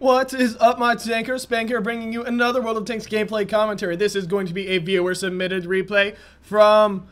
What is up, my tanker? Spank here, bringing you another World of Tanks gameplay commentary. This is going to be a viewer-submitted replay from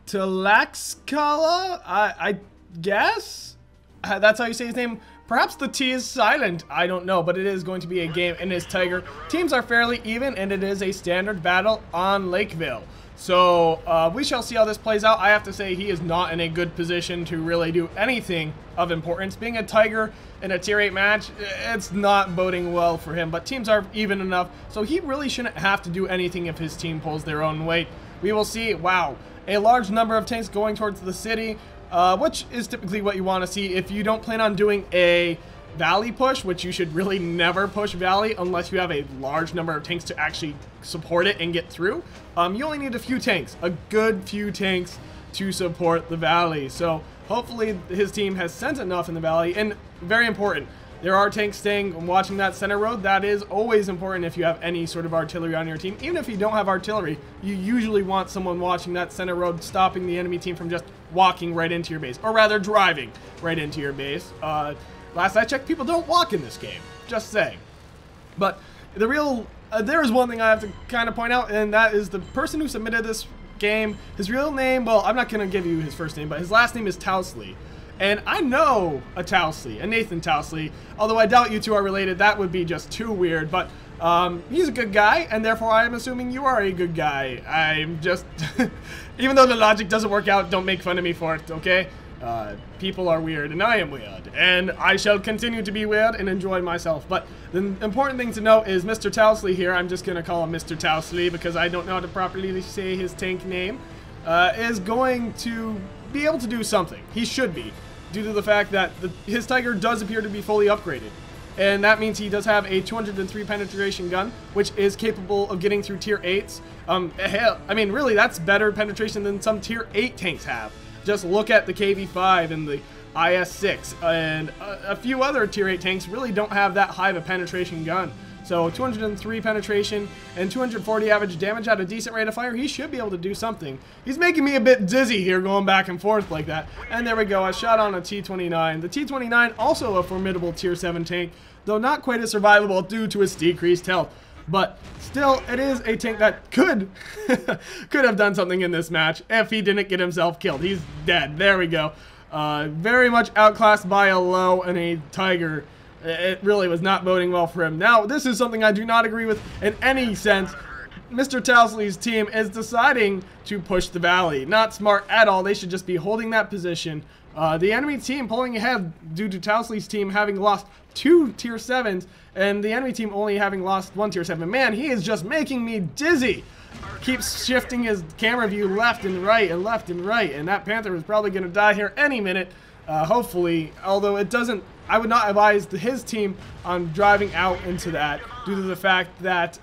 Tlaxcala, I guess? That's how you say his name. Perhaps the T is silent, I don't know, but it is going to be a game in his Tiger. Teams are fairly even, and it is a standard battle on Lakeville. So, we shall see how this plays out. I have to say, he is not in a good position to really do anything of importance. Being a Tiger in a Tier 8 match, it's not boding well for him, but teams are even enough, so he really shouldn't have to do anything if his team pulls their own weight. We will see. Wow, a large number of tanks going towards the city, which is typically what you want to see if you don't plan on doing a Valley push, which you should really never push Valley unless you have a large number of tanks to actually support it and get through. You only need a few tanks, a good few tanks to support the Valley. So hopefully his team has sent enough in the Valley, and very important, there are tanks staying and watching that center road. That is always important if you have any sort of artillery on your team. Even if you don't have artillery, you usually want someone watching that center road, stopping the enemy team from just walking right into your base, or rather driving right into your base. Last I checked, people don't walk in this game, just saying. But the real, there is one thing I have to kind of point out, and that is the person who submitted this game. His real name, well, I'm not going to give you his first name, but his last name is Towsley. And I know a Towsley, a Nathan Towsley, although I doubt you two are related. That would be just too weird, but he's a good guy, and therefore I am assuming you are a good guy. I'm just, even though the logic doesn't work out, don't make fun of me for it, okay? People are weird, and I am weird, and I shall continue to be weird and enjoy myself. But the important thing to note is Mr. Towsley here, I'm just going to call him Mr. Towsley because I don't know how to properly say his tank name, is going to be able to do something. He should be, due to the fact that his Tiger does appear to be fully upgraded. And that means he does have a 203 penetration gun, which is capable of getting through Tier 8s. Hell, I mean, really, that's better penetration than some Tier 8 tanks have. Just look at the KV-5 and the IS-6, and a few other Tier 8 tanks really don't have that high of a penetration gun. So 203 penetration and 240 average damage at a decent rate of fire, he should be able to do something. He's making me a bit dizzy here going back and forth like that. And there we go, I shot on a T-29. The T-29, also a formidable Tier 7 tank, though not quite as survivable due to its decreased health. But still, it is a tank that could have done something in this match if he didn't get himself killed. He's dead. There we go. Very much outclassed by a low and a Tiger. It really was not boding well for him. Now, this is something I do not agree with in any sense. Mr. Towsley's team is deciding to push the Valley. Not smart at all. They should just be holding that position. The enemy team pulling ahead due to Towsley's team having lost 2 Tier 7s and the enemy team only having lost 1 Tier 7. Man, he is just making me dizzy. Keeps shifting his camera view left and right and left and right, and that Panther is probably going to die here any minute. Hopefully, although it doesn't, I would not advise his team on driving out into that due to the fact that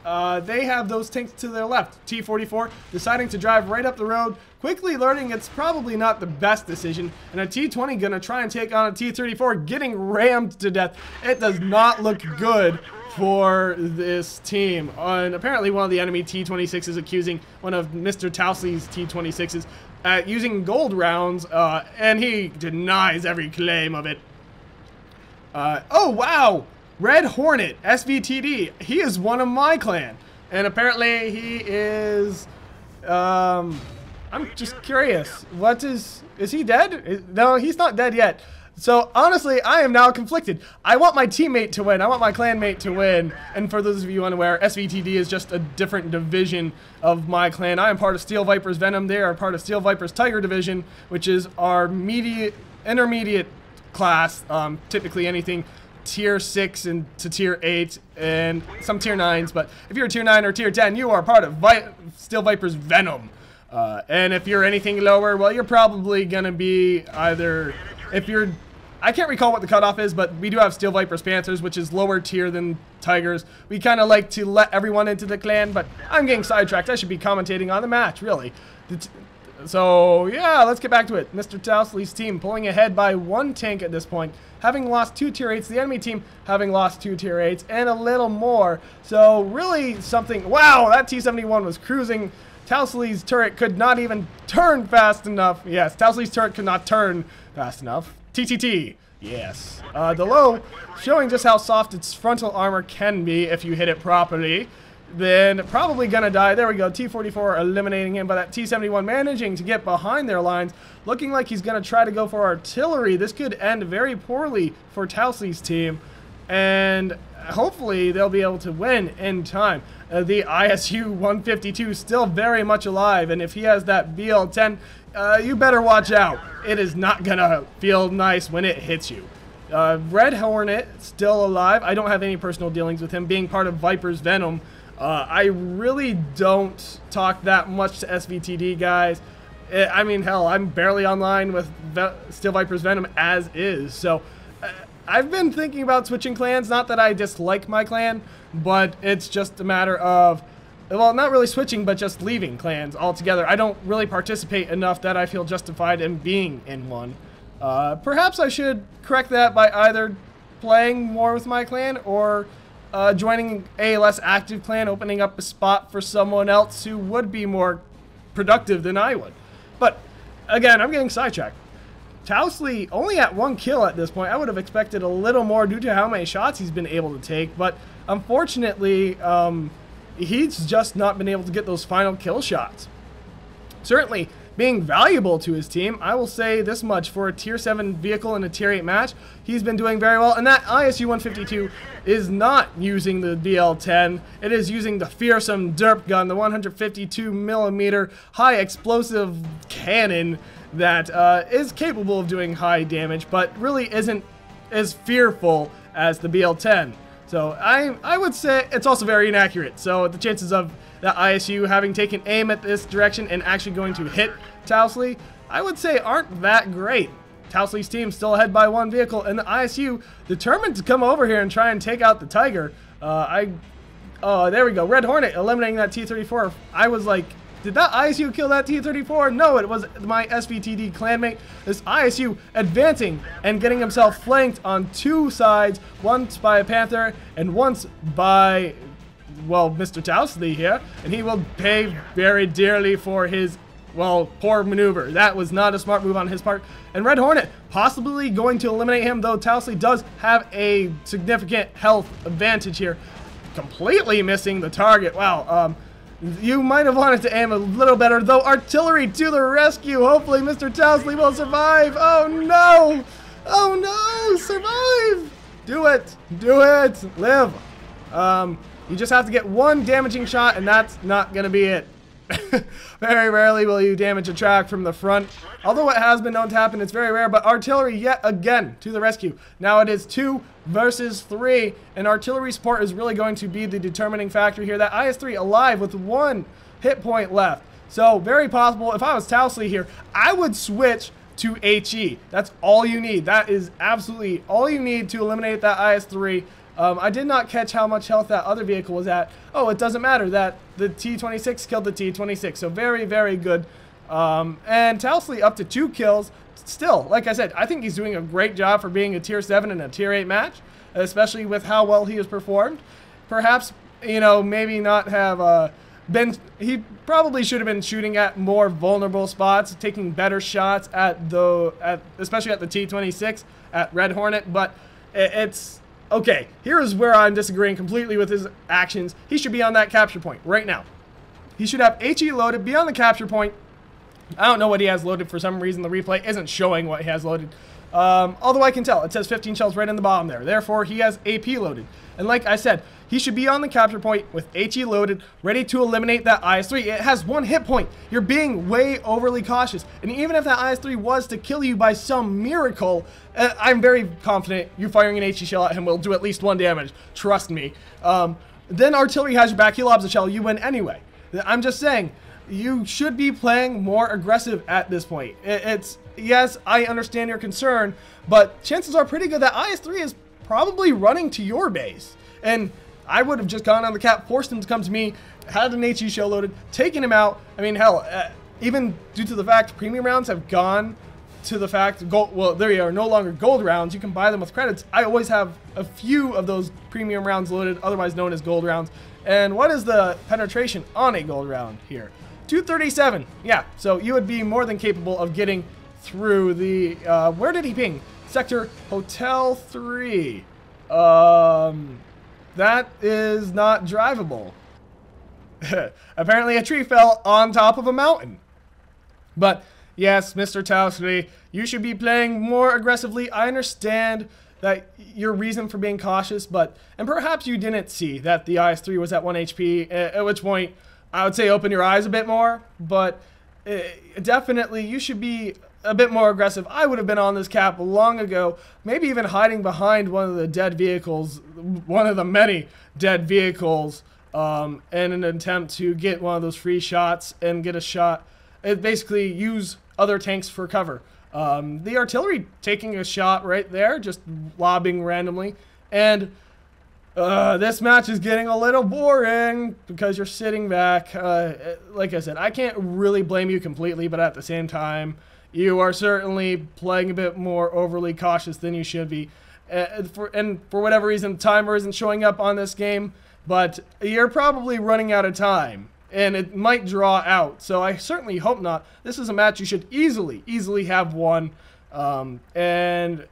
they have those tanks to their left. T-44 deciding to drive right up the road, quickly learning it's probably not the best decision, and a T-20 gonna try and take on a T-34, getting rammed to death. It does not look good for this team. And apparently one of the enemy T-26s is accusing one of Mr. Towsley's T-26s at using gold rounds, and he denies every claim of it. Oh wow, Red Hornet, SVTD, he is one of my clan, and apparently he is, I'm just curious, is he dead? No, he's not dead yet. So honestly, I am now conflicted. I want my teammate to win, I want my clanmate to win, and for those of you unaware, SVTD is just a different division of my clan. I am part of Steel Viper's Venom, they are part of Steel Viper's Tiger division, which is our intermediate class, typically anything Tier 6 and to Tier 8 and some Tier 9s, but if you're a Tier 9 or Tier 10, you are part of Steel Viper's Venom. And if you're anything lower, well, you're probably gonna be either, if you're, I can't recall what the cutoff is, but we do have Steel Viper's Panthers, which is lower tier than Tigers. We kind of like to let everyone into the clan, but I'm getting sidetracked. I should be commentating on the match, really. So, yeah, let's get back to it. Mr. Towsley's team pulling ahead by 1 tank at this point, having lost 2 Tier 8s, the enemy team having lost 2 Tier 8s, and a little more. So, really something, wow, that T-71 was cruising Towsley's turret could not even turn fast enough. Yes, Towsley's turret could not turn fast enough. TTT. Yes. The low, showing just how soft its frontal armor can be if you hit it properly. Then probably gonna die. There we go. T-44 eliminating him, but that T-71 managing to get behind their lines. Looking like he's gonna try to go for artillery. This could end very poorly for Towsley's team, and hopefully they'll be able to win in time. The ISU 152 still very much alive, and if he has that BL-10, you better watch out. It is not gonna feel nice when it hits you. Red Hornet still alive. I don't have any personal dealings with him, being part of Viper's Venom. I really don't talk that much to SVTD guys. I mean, hell, I'm barely online with Steel Viper's Venom as is. So I've been thinking about switching clans. Not that I dislike my clan, but it's just a matter of, well, not really switching, but just leaving clans altogether. I don't really participate enough that I feel justified in being in one. Perhaps I should correct that by either playing more with my clan or joining a less active clan, opening up a spot for someone else who would be more productive than I would. But again, I'm getting sidetracked. Towsley only at 1 kill at this point. I would have expected a little more due to how many shots he's been able to take, but unfortunately, he's just not been able to get those final kill shots. Certainly being valuable to his team, I will say this much: for a tier 7 vehicle in a tier 8 match, he's been doing very well. And that ISU 152 is not using the BL-10. It is using the fearsome derp gun, the 152mm high explosive cannon that is capable of doing high damage, but really isn't as fearful as the BL-10. So I would say it's also very inaccurate. So the chances of that ISU having taken aim at this direction and actually going to hit Towsley, I would say aren't that great. Towsley's team still ahead by 1 vehicle, and the ISU determined to come over here and try and take out the Tiger. Oh, there we go. Red Hornet eliminating that T-34. I was like, did that ISU kill that T-34? No, it was my SVTD clanmate. This ISU advancing and getting himself flanked on 2 sides, once by a Panther and once by, well, Mr. Towsley here, and he will pay very dearly for his, well, poor maneuver. That was not a smart move on his part. And Red Hornet possibly going to eliminate him, though Towsley does have a significant health advantage here. Completely missing the target. Wow, you might have wanted to aim a little better, though. Artillery to the rescue. Hopefully Mr. Towsley will survive. Oh no! Oh no! Survive! Do it! Do it! Live! You just have to get 1 damaging shot, and that's not gonna be it. Very rarely will you damage a track from the front. Although it has been known to happen, it's very rare. But artillery yet again to the rescue. Now it is 2 versus 3, and artillery support is really going to be the determining factor here. That IS-3 alive with 1 hit point left. So very possible, if I was Towsley here, I would switch to HE. That's all you need. That is absolutely all you need to eliminate that IS-3. I did not catch how much health that other vehicle was at. Oh, it doesn't matter that the T-26 killed the T-26. So very, very good. And Towsley up to 2 kills. Still, like I said, I think he's doing a great job for being a tier 7 in a tier 8 match, especially with how well he has performed. Perhaps, you know, maybe not have been, he probably should have been shooting at more vulnerable spots, taking better shots at the, especially at the T-26, at Red Hornet, but it's, okay, here's where I'm disagreeing completely with his actions. He should be on that capture point right now. He should have HE loaded, be on the capture point. I don't know what he has loaded. For some reason, the replay isn't showing what he has loaded. Although I can tell. It says 15 shells right in the bottom there. Therefore, he has AP loaded. And like I said, he should be on the capture point with HE loaded, ready to eliminate that IS-3. It has 1 hit point. You're being way overly cautious. And even if that IS-3 was to kill you by some miracle, I'm very confident you firing an HE shell at him will do at least 1 damage. Trust me. Then artillery has your back. He lobs a shell. You win anyway. I'm just saying, you should be playing more aggressive at this point. It's, yes, I understand your concern, but chances are pretty good that IS-3 is probably running to your base. And I would have just gone on the cap, forced him to come to me, had an HE shell loaded, taken him out. I mean, hell, even due to the fact premium rounds have gone to the fact, well, there are no longer gold rounds. You can buy them with credits. I always have a few of those premium rounds loaded, otherwise known as gold rounds. And what is the penetration on a gold round here? 237. Yeah, so you would be more than capable of getting through the, where did he ping? Sector Hotel 3. That is not drivable. Apparently a tree fell on top of a mountain. But yes, Mr. Towsley, you should be playing more aggressively. I understand that your reason for being cautious, and perhaps you didn't see that the IS-3 was at 1 HP, at which point I would say open your eyes a bit more, but definitely you should be a bit more aggressive. I would have been on this cap long ago, maybe even hiding behind one of the dead vehicles, one of the many dead vehicles, in an attempt to get one of those free shots and get a shot. Basically use other tanks for cover. The artillery taking a shot right there, just lobbing randomly. And this match is getting a little boring because you're sitting back. Like I said, I can't really blame you completely, but at the same time, you are certainly playing a bit more overly cautious than you should be. And for whatever reason, the timer isn't showing up on this game, but you're probably running out of time. And it might draw out, so I certainly hope not. This is a match you should easily have won, and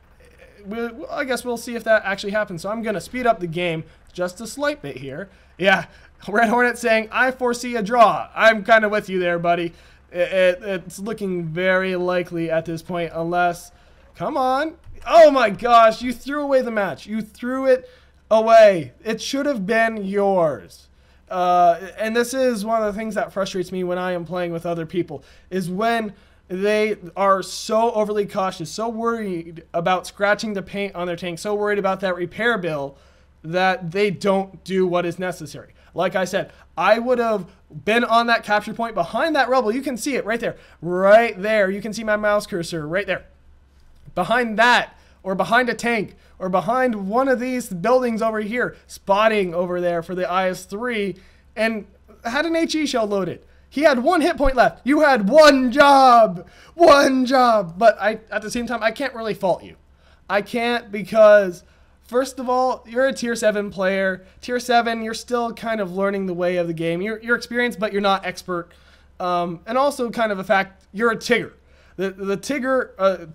I guess we'll see if that actually happens. So I'm going to speed up the game just a slight bit here. Yeah, Red Hornet saying, I foresee a draw. I'm kind of with you there, buddy. It's looking very likely at this point, unless... Come on. Oh my gosh, you threw away the match. You threw it away. It should have been yours. And this is one of the things that frustrates me when I am playing with other people, is when they are so overly cautious, so worried about scratching the paint on their tank, so worried about that repair bill that they don't do what is necessary. Like I said, I would have been on that capture point behind that rubble. You can see it right there. Right there. You can see my mouse cursor right there. Behind that, or behind a tank, or behind one of these buildings over here, spotting over there for the IS-3, and had an HE shell loaded. He had 1 hit point left. You had one job. But at the same time, I can't really fault you. I can't, because first of all, you're a tier 7 player. Tier 7, you're still kind of learning the way of the game. You're experienced, but you're not expert. And also kind of a fact, you're a Tigger. The Tigger,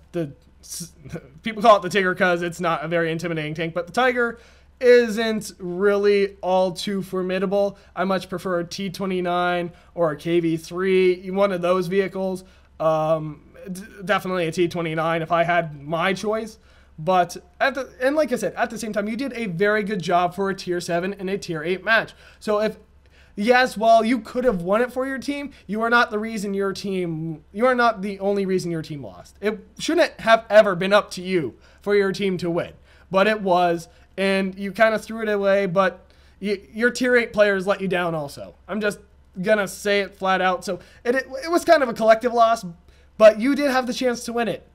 people call it the Tigger because it's not a very intimidating tank, but the Tiger isn't really all too formidable. I much prefer a T-29 or a KV-3, one of those vehicles. Definitely a T-29 if I had my choice. But, and like I said, at the same time, you did a very good job for a Tier 7 and a Tier 8 match. So yes, while you could have won it for your team, you are not the reason you are not the only reason your team lost. It shouldn't have ever been up to you for your team to win, but it was, and you kind of threw it away, but your Tier 8 players let you down also. I'm just gonna say it flat out. So it was kind of a collective loss, but you did have the chance to win it.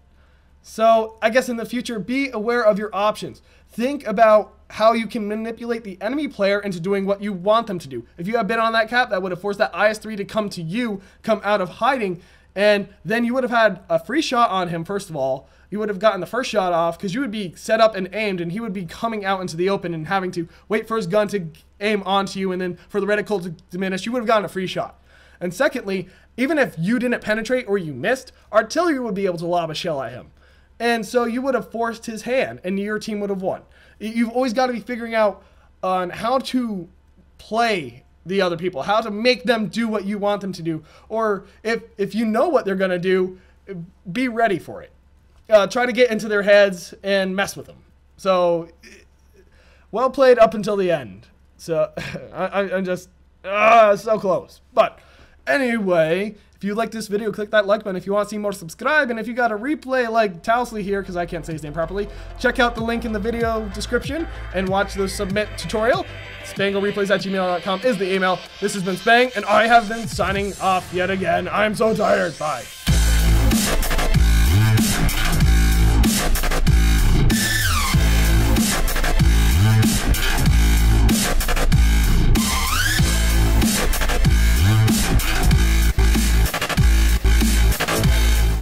So I guess in the future, be aware of your options. Think about how you can manipulate the enemy player into doing what you want them to do. If you had been on that cap, that would have forced that IS-3 to come to you, come out of hiding, and then you would have had a free shot on him, first of all. You would have gotten the first shot off because you would be set up and aimed, and he would be coming out into the open and having to wait for his gun to aim onto you, and then for the reticle to diminish, you would have gotten a free shot. And secondly, even if you didn't penetrate or you missed, artillery would be able to lob a shell at him. And so you would have forced his hand, and your team would have won. You've always got to be figuring out on how to play the other people, how to make them do what you want them to do. Or if you know what they're going to do, be ready for it. Try to get into their heads and mess with them. So, well played up until the end. So, I'm just so close. But anyway, if you like this video, click that like button. If you want to see more, subscribe. And if you got a replay like Towsley here, because I can't say his name properly, check out the link in the video description and watch the submit tutorial. spanglereplays@gmail.com is the email. This has been Spang, and I have been signing off yet again. I'm so tired. Bye.